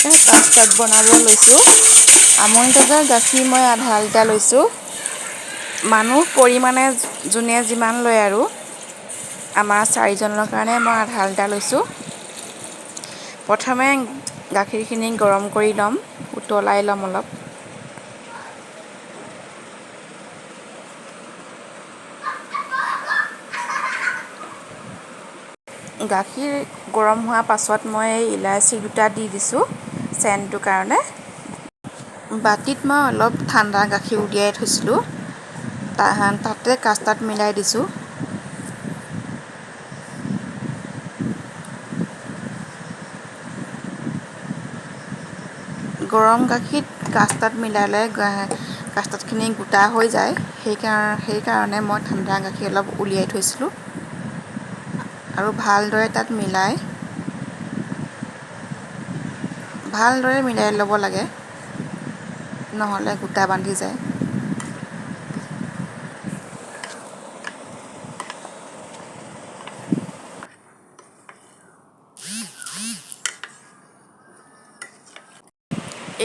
ধুনীয়াকৈ কাষ্টাৰ্ড বনাব লৈছোঁ। আমুল তাজাৰ গাখীৰ মই আধা লিটাৰ লৈছোঁ। মানুহ পৰিমাণে যোনে যিমান লয় আৰু আমাৰ 4জনৰ কাৰণে মই আধা লিটাৰ লৈছোঁ। প্ৰথমে গাখীৰখিনি গৰম কৰি ল'ম, উতলাই ল'ম অলপ। গাখীৰ গৰম হোৱাৰ পাছত মই ইলাচি দুটা দি দিছোঁ চেণ্টটোৰ কাৰণে। বাতিত মই অলপ ঠাণ্ডা গাখীৰ উলিয়াই থৈছিলোঁ, তাতে কাষ্টাৰ্ড মিলাই দিছোঁ। গৰম গাখীৰত কাষ্টাৰ্ড মিলালে কাষ্টাৰ্ডখিনি গোটা হৈ যায়, সেইকাৰণে মই ঠাণ্ডা গাখীৰ অলপ উলিয়াই থৈছিলোঁ আৰু ভালদৰে তাত ভালদৰে মিলাই ল'ব লাগে, নহ'লে গোটা বান্ধি যায়।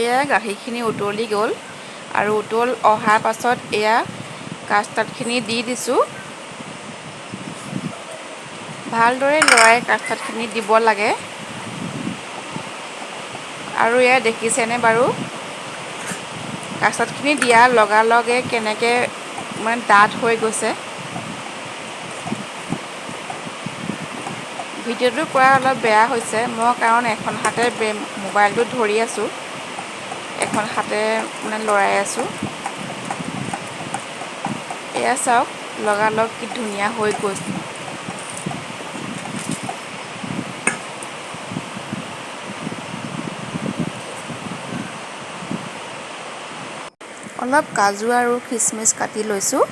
এয়া গাখীৰখিনি উতলি গ'ল আৰু উতল অহাৰ পাছত এয়া কাষ্টাৰ্ডখিনি দি দিছোঁ। ভালদৰে লৰাই কাষ্টাৰ্ডখিনি দিব লাগে। আৰু এয়া দেখিছেনে বাৰু, কাষ্টাৰ্ডখিনি দিয়াৰ লগালগে কেনেকৈ ডাঠ হৈ গৈছে। ভিডিঅ'টো কৰা অলপ বেয়া হৈছে, মই কাৰণ এখন হাতে মোবাইলটো ধৰি আছোঁ, এখন হাতে লৰাই আছোঁ। এয়া চাওক লগালগ কি ধুনীয়া হৈ গৈছে। অলপ কাজু আৰু খিচমিচ কাটি লৈছোঁ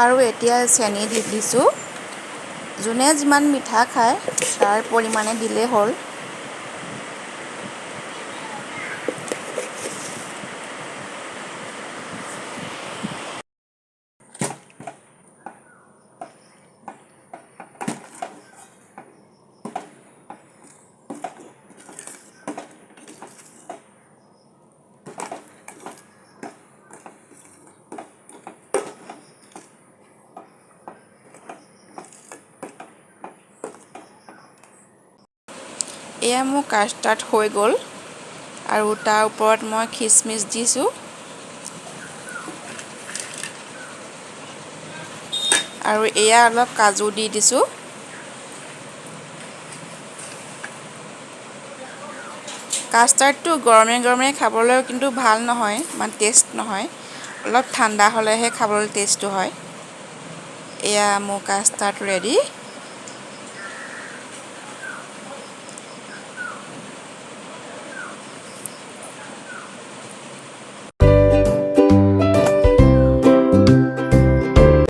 আৰু এতিয়া চেনি দি দিছোঁ। যোনে যিমান মিঠা খায় তাৰ পৰিমাণে দিলেই হ'ল। এয়া মোৰ কাষ্টাৰ্ড হৈ গ'ল আৰু তাৰ ওপৰত মই খিচমিচ দিছোঁ আৰু এয়া অলপ কাজু দি দিছোঁ। কাষ্টাৰ্ডটো গৰমে গৰমে খাবলৈ কিন্তু ভাল নহয়, ইমান টেষ্ট নহয়, অলপ ঠাণ্ডা হ'লেহে খাবলৈ টেষ্টটো হয়। এয়া মোৰ কাষ্টাৰ্ড ৰেডি।